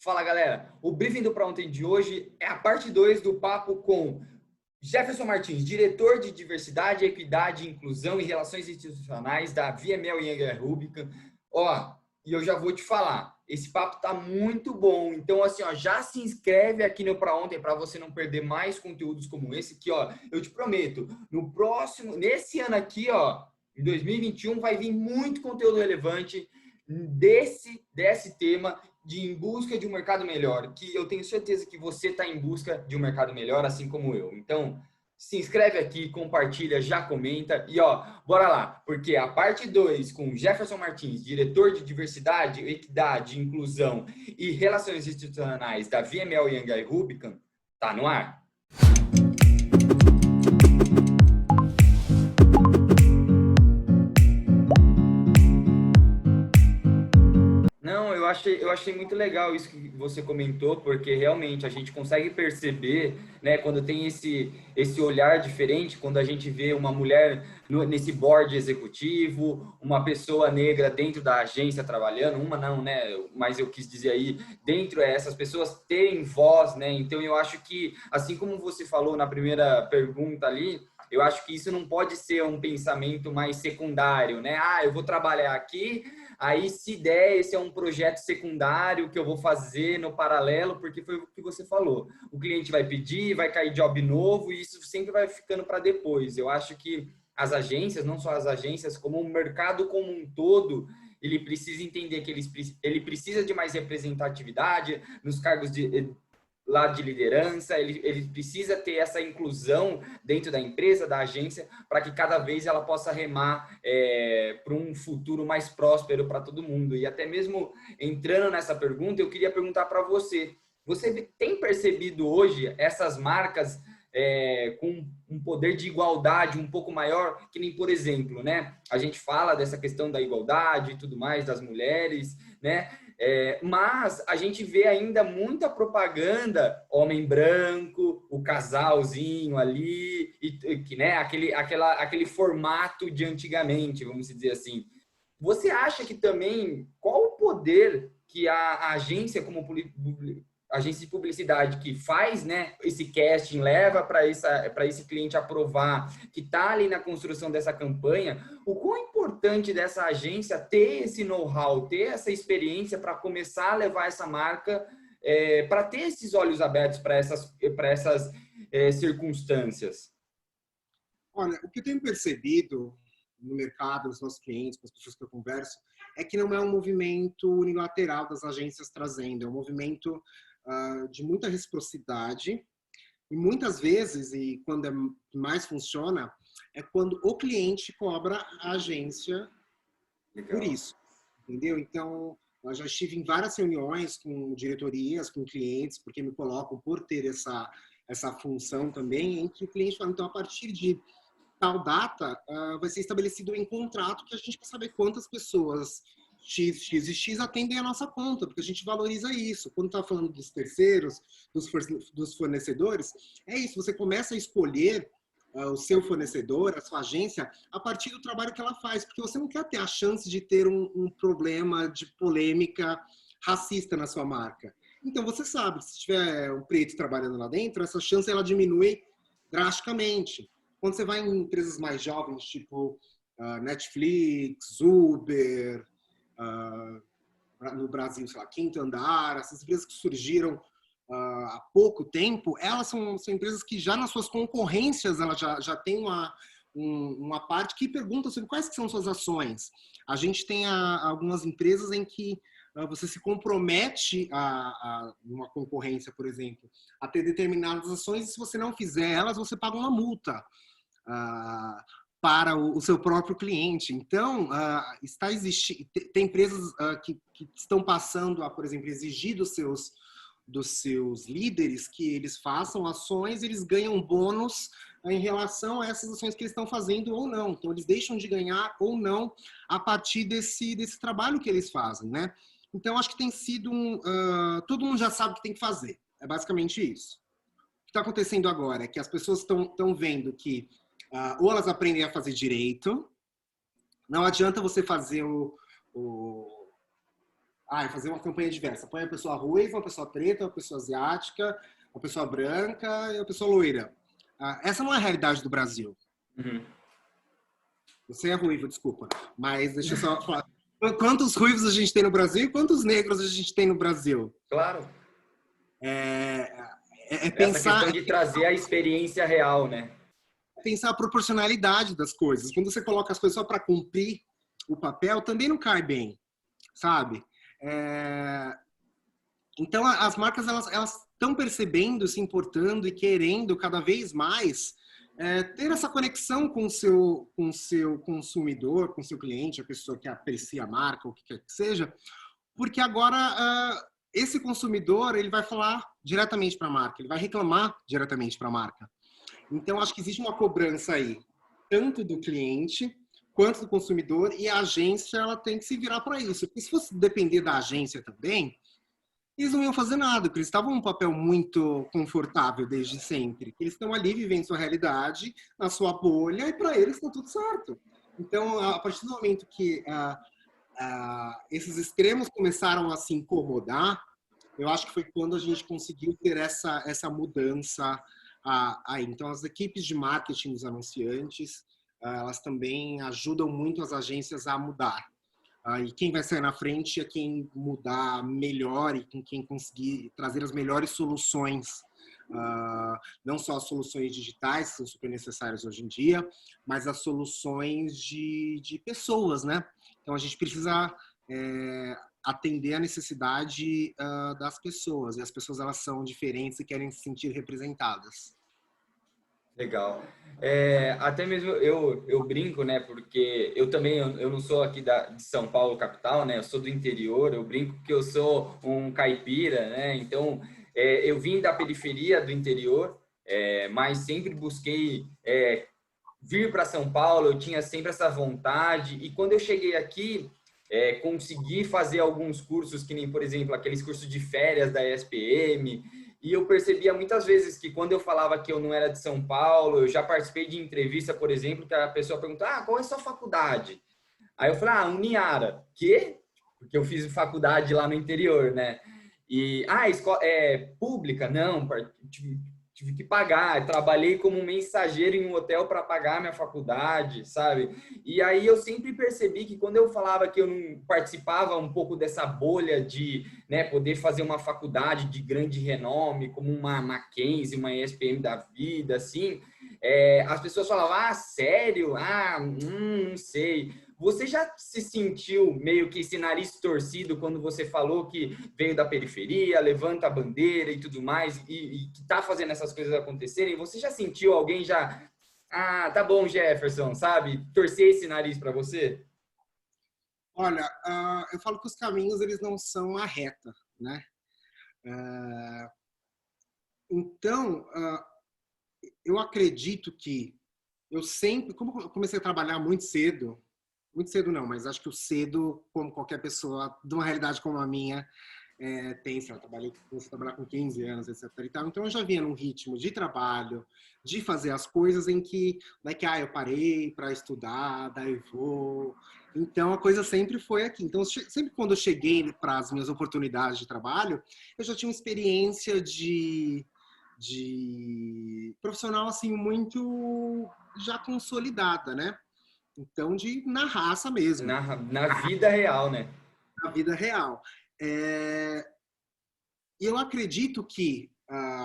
Fala, galera. O briefing do Pra Ontem de hoje é a parte 2 do papo com Jefferson Martins, diretor de Diversidade, Equidade, Inclusão e Relações Institucionais da VML Younger Rubicon. Ó, e eu já vou te falar, esse papo tá muito bom. Então, assim, ó, já se inscreve aqui no Pra Ontem para você não perder mais conteúdos como esse aqui, ó. Eu te prometo, nesse ano aqui, ó, em 2021, vai vir muito conteúdo relevante desse tema de em busca de um mercado melhor, que eu tenho certeza que você está em busca de um mercado melhor, assim como eu. Então, se inscreve aqui, compartilha, já comenta e ó, bora lá, porque a parte 2 com Jefferson Martins, diretor de Diversidade, Equidade, Inclusão e Relações Institucionais da VML Yangai Rubicon, tá no ar. Não, eu achei muito legal isso que você comentou, porque realmente a gente consegue perceber, né, quando tem esse olhar diferente, quando a gente vê uma mulher nesse board executivo, uma pessoa negra dentro da agência trabalhando, uma não, né, mas eu quis dizer aí, dentro essas pessoas terem voz, né, então eu acho que, assim como você falou na primeira pergunta ali, eu acho que isso não pode ser um pensamento mais secundário, né, eu vou trabalhar aqui. Aí, se der, esse é um projeto secundário que eu vou fazer no paralelo, porque foi o que você falou. O cliente vai pedir, vai cair job novo, e isso sempre vai ficando para depois. Eu acho que as agências, não só as agências, como o mercado como um todo, ele precisa entender que ele precisa de mais representatividade nos cargos lá de liderança, ele precisa ter essa inclusão dentro da empresa, da agência, para que cada vez ela possa remar para um futuro mais próspero para todo mundo. E até mesmo entrando nessa pergunta, eu queria perguntar para você, você tem percebido hoje essas marcas com um poder de igualdade um pouco maior, que nem, por exemplo, né? A gente fala dessa questão da igualdade e tudo mais, das mulheres, né? Mas a gente vê ainda muita propaganda, homem branco, o casalzinho ali, que, né, aquele formato de antigamente, vamos dizer assim. Você acha que também, qual o poder que a agência, como agência de publicidade que faz, né, esse casting, leva para esse cliente aprovar, que está ali na construção dessa campanha, o quão importante dessa agência ter esse know-how, ter essa experiência para começar a levar essa marca, para ter esses olhos abertos para essas circunstâncias? Olha, o que eu tenho percebido no mercado, nos nossos clientes, com as pessoas que eu converso, é que não é um movimento unilateral das agências trazendo, é um movimento de muita reciprocidade e muitas vezes, e quando mais funciona, é quando o cliente cobra a agência por Legal. isso, entendeu? Então, eu já estive em várias reuniões com diretorias, com clientes, porque me colocam por ter essa função também, em que o cliente fala, então, a partir de tal data, vai ser estabelecido em contrato que a gente quer saber quantas pessoas X, X e X atendem a nossa conta, porque a gente valoriza isso. Quando está falando dos terceiros, dos fornecedores, é isso, você começa a escolher o seu fornecedor, a sua agência, a partir do trabalho que ela faz, porque você não quer ter a chance de ter um problema de polêmica racista na sua marca. Então, você sabe, se tiver um preto trabalhando lá dentro, essa chance ela diminui drasticamente. Quando você vai em empresas mais jovens, tipo Netflix, Uber, no Brasil, sei lá, Quinto Andar, essas empresas que surgiram há pouco tempo, elas são empresas que já nas suas concorrências, elas já têm uma parte que pergunta sobre quais que são suas ações. A gente tem algumas empresas em que você se compromete a uma concorrência, por exemplo, a ter determinadas ações e se você não fizer elas, você paga uma multa para o seu próprio cliente. Então, tem empresas que estão passando a, por exemplo, exigir dos seus líderes que eles façam ações, eles ganham bônus em relação a essas ações que eles estão fazendo ou não. Então, eles deixam de ganhar ou não a partir desse trabalho que eles fazem, né? Então, acho que tem sido todo mundo já sabe o que tem que fazer. É basicamente isso. O que está acontecendo agora é que as pessoas estão vendo que ou elas aprendem a fazer direito, não adianta você fazer fazer uma campanha diversa. Põe uma pessoa ruiva, uma pessoa preta, uma pessoa asiática, uma pessoa branca e uma pessoa loira. Essa não é a realidade do Brasil. Uhum. Você é ruivo, desculpa. Mas deixa eu só falar. Quantos ruivos a gente tem no Brasil e quantos negros a gente tem no Brasil? Claro. É Essa pensar, questão de trazer a experiência real, né? pensar a proporcionalidade das coisas. Quando você coloca as coisas só para cumprir o papel, também não cai bem, sabe? Então, as marcas elas estão percebendo, se importando e querendo cada vez mais ter essa conexão com o seu consumidor, com o seu cliente, a pessoa que aprecia a marca, o que quer que seja, porque agora esse consumidor ele vai falar diretamente para a marca, ele vai reclamar diretamente para a marca. Então, acho que existe uma cobrança aí, tanto do cliente quanto do consumidor, e a agência ela tem que se virar para isso. Porque se fosse depender da agência também, eles não iam fazer nada, porque eles estavam num papel muito confortável desde sempre. Eles estão ali vivendo sua realidade, na sua bolha, e para eles está tudo certo. Então, a partir do momento que esses extremos começaram a se incomodar, eu acho que foi quando a gente conseguiu ter essa mudança aí. Então, as equipes de marketing dos anunciantes, elas também ajudam muito as agências a mudar. E quem vai sair na frente é quem mudar melhor e quem conseguir trazer as melhores soluções. Não só as soluções digitais, que são super necessárias hoje em dia, mas as soluções de pessoas, né? Então, a gente precisa atender a necessidade das pessoas. E as pessoas, elas são diferentes e querem se sentir representadas. Legal. Até mesmo eu brinco, né? Porque eu também eu não sou aqui de São Paulo, capital, né? Eu sou do interior. Eu brinco que eu sou um caipira, né? Então, eu vim da periferia do interior, mas sempre busquei vir para São Paulo. Eu tinha sempre essa vontade. E quando eu cheguei aqui, consegui fazer alguns cursos, que nem, por exemplo, aqueles cursos de férias da ESPM. E eu percebia muitas vezes que quando eu falava que eu não era de São Paulo, eu já participei de entrevista, por exemplo, que a pessoa perguntava, qual é a sua faculdade? Aí eu falei, Uniara. Quê? Porque eu fiz faculdade lá no interior, né? E, escola, pública? Não, tive que pagar. Trabalhei como mensageiro em um hotel para pagar minha faculdade, sabe? E aí eu sempre percebi que quando eu falava que eu não participava um pouco dessa bolha de, né, poder fazer uma faculdade de grande renome, como uma Mackenzie, uma ESPM da vida, assim, as pessoas falavam, sério? Não sei. Você já se sentiu meio que esse nariz torcido quando você falou que veio da periferia, levanta a bandeira e tudo mais, e que tá fazendo essas coisas acontecerem? Você já sentiu alguém já... tá bom, Jefferson, sabe? Torcer esse nariz para você? Olha, eu falo que os caminhos eles não são a reta, né? Então, eu acredito que eu sempre, como eu comecei a trabalhar muito cedo não, mas acho que o cedo, como qualquer pessoa de uma realidade como a minha, tem, sei lá, comecei a trabalhar com 15 anos, etc. E tal. Então eu já vinha num ritmo de trabalho, de fazer as coisas em que, não é que eu parei para estudar, daí vou. Então a coisa sempre foi aqui. Então sempre quando eu cheguei para as minhas oportunidades de trabalho, eu já tinha uma experiência de profissional assim muito já consolidada, né? Então na raça mesmo, Na vida real, né? na vida real. E eu acredito que,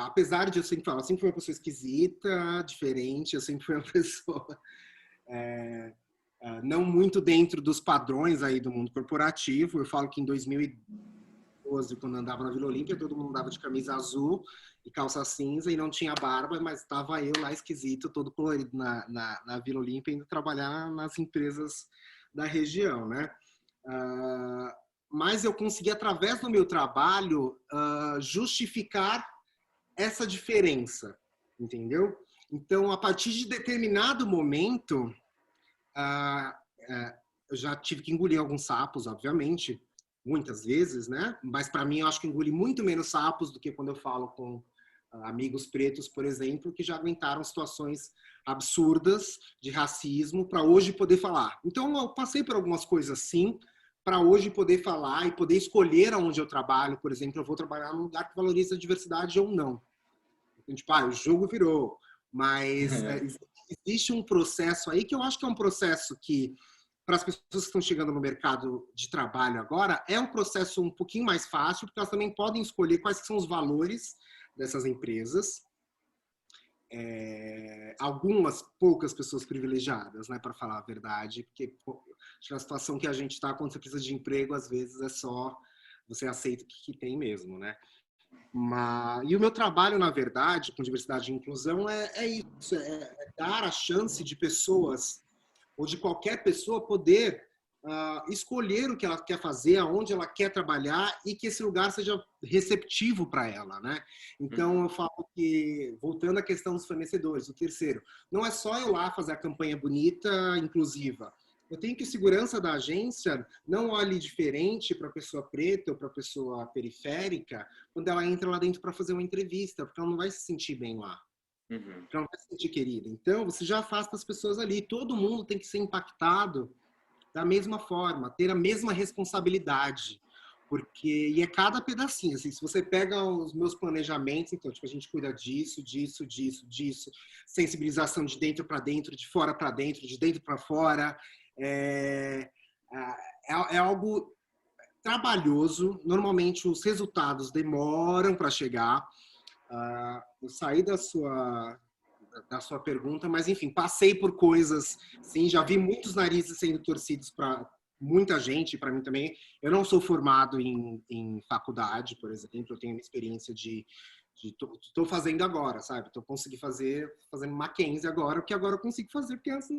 apesar de eu sempre falar, eu sempre fui uma pessoa esquisita, diferente, eu sempre fui uma pessoa não muito dentro dos padrões aí do mundo corporativo. Eu falo que em 2012, quando eu andava na Vila Olímpia, todo mundo andava de camisa azul e calça cinza e não tinha barba, mas estava eu lá esquisito, todo colorido na Vila Olímpia, indo trabalhar nas empresas da região, né? Mas eu consegui, através do meu trabalho, justificar essa diferença, entendeu? Então, a partir de determinado momento, eu já tive que engolir alguns sapos, obviamente, muitas vezes, né? Mas para mim, eu acho que engoli muito menos sapos do que quando eu falo com amigos pretos, por exemplo, que já aguentaram situações absurdas de racismo para hoje poder falar. Então, eu passei por algumas coisas assim, para hoje poder falar e poder escolher aonde eu trabalho. Por exemplo, eu vou trabalhar num lugar que valoriza a diversidade ou não. Então, tipo, o jogo virou. Mas existe um processo aí que eu acho que é um processo que, para as pessoas que estão chegando no mercado de trabalho agora, é um processo um pouquinho mais fácil, porque elas também podem escolher quais são os valores dessas empresas. Algumas poucas pessoas privilegiadas, né, para falar a verdade, porque acho que a situação que a gente está quando você precisa de emprego, às vezes é só você aceita o que tem mesmo, né? E o meu trabalho, na verdade, com diversidade e inclusão é isso, é dar a chance de pessoas, ou de qualquer pessoa, poder escolher o que ela quer fazer, aonde ela quer trabalhar e que esse lugar seja receptivo para ela, né? Então, eu falo que, voltando à questão dos fornecedores, o terceiro, não é só eu lá fazer a campanha bonita, inclusiva. Eu tenho que a segurança da agência não olhe diferente para a pessoa preta ou para a pessoa periférica quando ela entra lá dentro para fazer uma entrevista, porque ela não vai se sentir bem lá. Porque ela não vai se sentir querida. Então, você já afasta as pessoas ali. Todo mundo tem que ser impactado da mesma forma, ter a mesma responsabilidade. E é cada pedacinho. Assim, se você pega os meus planejamentos, então, tipo, a gente cuida disso, disso, disso, disso. Sensibilização de dentro para dentro, de fora para dentro, de dentro para fora. É algo trabalhoso. Normalmente os resultados demoram para chegar. Eu saí da sua pergunta, mas enfim, passei por coisas, sim, já vi muitos narizes sendo torcidos para muita gente, para mim também. Eu não sou formado em faculdade, por exemplo, eu tenho uma experiência estou fazendo agora, sabe? Estou conseguindo fazendo Mackenzie agora, o que agora eu consigo fazer, porque antes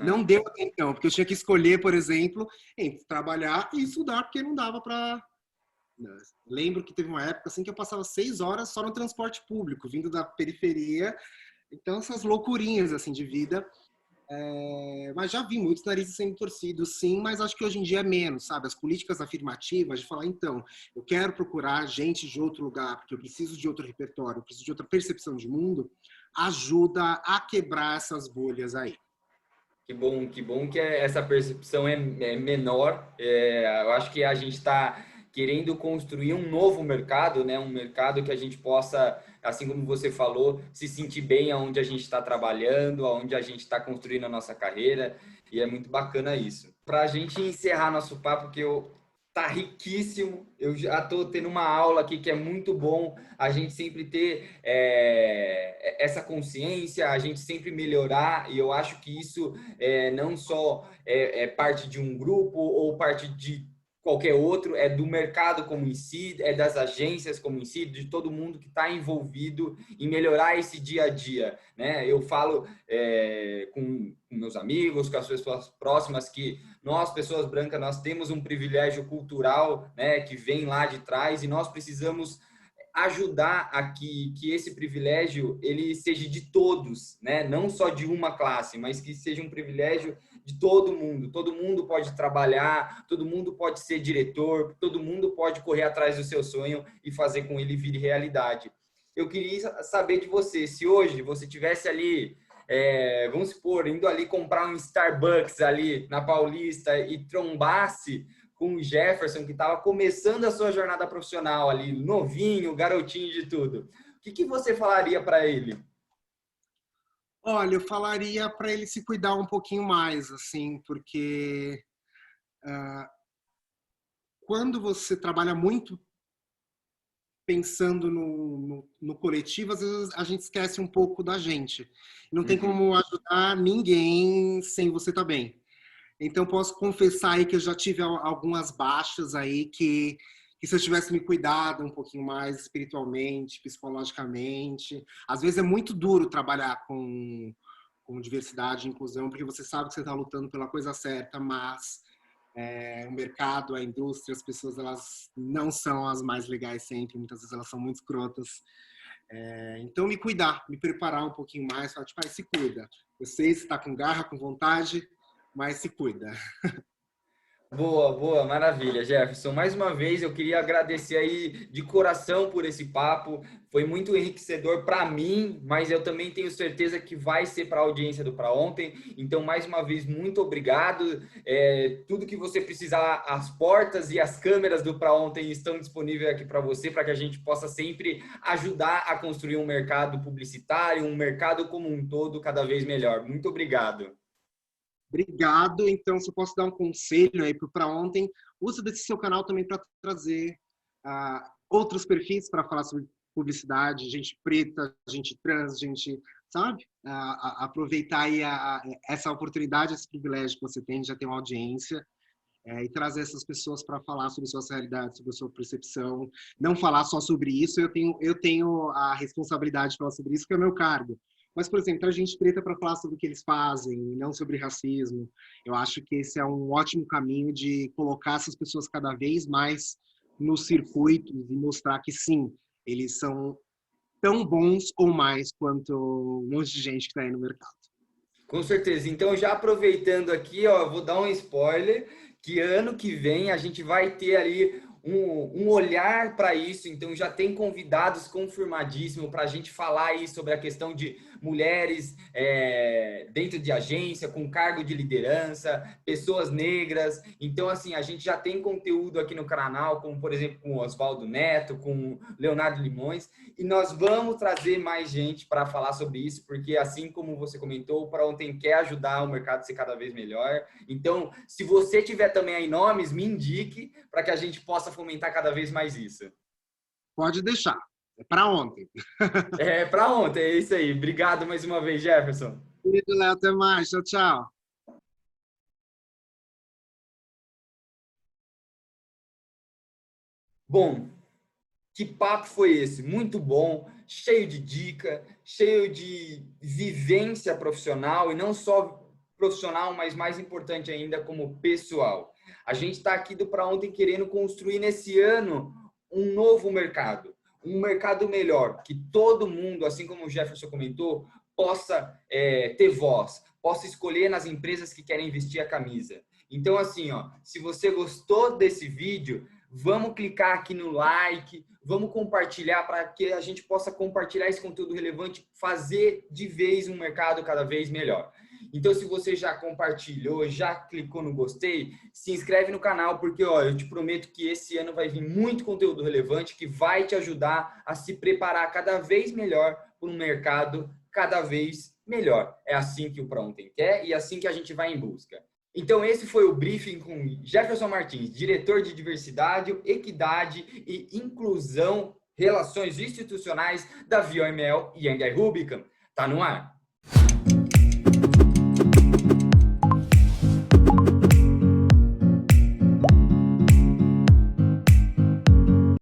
não deu até então, porque eu tinha que escolher, por exemplo, entre trabalhar e estudar, porque não dava para... Lembro que teve uma época assim que eu passava 6 horas só no transporte público, vindo da periferia. Então, essas loucurinhas assim de vida. Mas já vi muitos narizes sendo torcidos, sim, mas acho que hoje em dia é menos, sabe? As políticas afirmativas de falar, então, eu quero procurar gente de outro lugar, porque eu preciso de outro repertório, eu preciso de outra percepção de mundo, ajuda a quebrar essas bolhas aí. Que bom que essa percepção é menor. Eu acho que a gente está querendo construir um novo mercado, né? Um mercado que a gente possa, assim como você falou, se sentir bem aonde a gente está trabalhando, aonde a gente está construindo a nossa carreira. E é muito bacana isso. Para a gente encerrar nosso papo, que tá riquíssimo. Eu já estou tendo uma aula aqui que é muito bom a gente sempre ter essa consciência, a gente sempre melhorar, e eu acho que isso não só é parte de um grupo ou parte de qualquer outro, é do mercado como em si, é das agências como em si, de todo mundo que está envolvido em melhorar esse dia a dia, né? Eu falo com meus amigos, com as pessoas próximas, que nós, pessoas brancas, nós temos um privilégio cultural, né, que vem lá de trás, e nós precisamos ajudar a que esse privilégio ele seja de todos, né? Não só de uma classe, mas que seja um privilégio de todo mundo. Todo mundo pode trabalhar, todo mundo pode ser diretor, todo mundo pode correr atrás do seu sonho e fazer com ele vir realidade. Eu queria saber de você, se hoje você tivesse ali, vamos supor, indo ali comprar um Starbucks ali na Paulista e trombasse com o Jefferson, que estava começando a sua jornada profissional ali, novinho, garotinho de tudo. O que você falaria para ele? Olha, eu falaria para ele se cuidar um pouquinho mais, assim, porque quando você trabalha muito pensando no coletivo, às vezes a gente esquece um pouco da gente. Não tem como ajudar ninguém sem você estar bem. Então, posso confessar aí que eu já tive algumas baixas aí que se eu tivesse me cuidado um pouquinho mais espiritualmente, psicologicamente. Às vezes é muito duro trabalhar com diversidade e inclusão, porque você sabe que você está lutando pela coisa certa, mas o mercado, a indústria, as pessoas, elas não são as mais legais sempre. Muitas vezes elas são muito escrotas. Então, me cuidar, me preparar um pouquinho mais, falar, tipo, se cuida. Eu sei se está com garra, com vontade, mas se cuida. Boa, boa, maravilha, Jefferson. Mais uma vez eu queria agradecer aí de coração por esse papo. Foi muito enriquecedor para mim, mas eu também tenho certeza que vai ser para a audiência do Pra Ontem. Então, mais uma vez, muito obrigado. Tudo que você precisar, as portas e as câmeras do Pra Ontem estão disponíveis aqui para você, para que a gente possa sempre ajudar a construir um mercado publicitário, um mercado como um todo cada vez melhor. Muito obrigado. Obrigado. Então, se eu posso dar um conselho aí para ontem, use desse seu canal também para trazer outros perfis para falar sobre publicidade, gente preta, gente trans, gente, sabe? Aproveitar aí essa oportunidade, esse privilégio que você tem de já ter uma audiência e trazer essas pessoas para falar sobre suas realidades, sobre a sua percepção. Não falar só sobre isso, eu tenho a responsabilidade de falar sobre isso, que é o meu cargo. Mas, por exemplo, a gente preta para falar sobre o que eles fazem, não sobre racismo. Eu acho que esse é um ótimo caminho de colocar essas pessoas cada vez mais nos circuitos e mostrar que, sim, eles são tão bons ou mais quanto um monte de gente que está aí no mercado. Com certeza. Então, já aproveitando aqui, ó, eu vou dar um spoiler, que ano que vem a gente vai ter ali um olhar para isso. Então, já tem convidados confirmadíssimos para a gente falar aí sobre a questão de mulheres dentro de agência, com cargo de liderança, pessoas negras. Então, assim, a gente já tem conteúdo aqui no canal, como, por exemplo, com o Oswaldo Neto, com o Leonardo Limões. E nós vamos trazer mais gente para falar sobre isso, porque assim como você comentou, o Pra Ontem quer ajudar o mercado a ser cada vez melhor. Então, se você tiver também aí nomes, me indique para que a gente possa fomentar cada vez mais isso. Pode deixar. É para ontem. É para ontem, é isso aí. Obrigado mais uma vez, Jefferson. Beijo, Léo. Até mais. Tchau, tchau. Bom, que papo foi esse? Muito bom, cheio de dica, cheio de vivência profissional, e não só profissional, mas mais importante ainda, como pessoal. A gente está aqui do Pra Ontem querendo construir nesse ano um novo mercado, um mercado melhor, que todo mundo, assim como o Jefferson comentou, possa ter voz, possa escolher nas empresas que querem vestir a camisa. Então, assim, ó, se você gostou desse vídeo, vamos clicar aqui no like, vamos compartilhar para que a gente possa compartilhar esse conteúdo relevante, fazer de vez um mercado cada vez melhor. Então, se você já compartilhou, já clicou no gostei, se inscreve no canal, porque ó, eu te prometo que esse ano vai vir muito conteúdo relevante que vai te ajudar a se preparar cada vez melhor para um mercado cada vez melhor. É assim que o Pra Ontem quer e é assim que a gente vai em busca. Então, esse foi o briefing com Jefferson Martins, diretor de Diversidade, Equidade e Inclusão, Relações Institucionais da VioML e Young Rubicon. Tá no ar.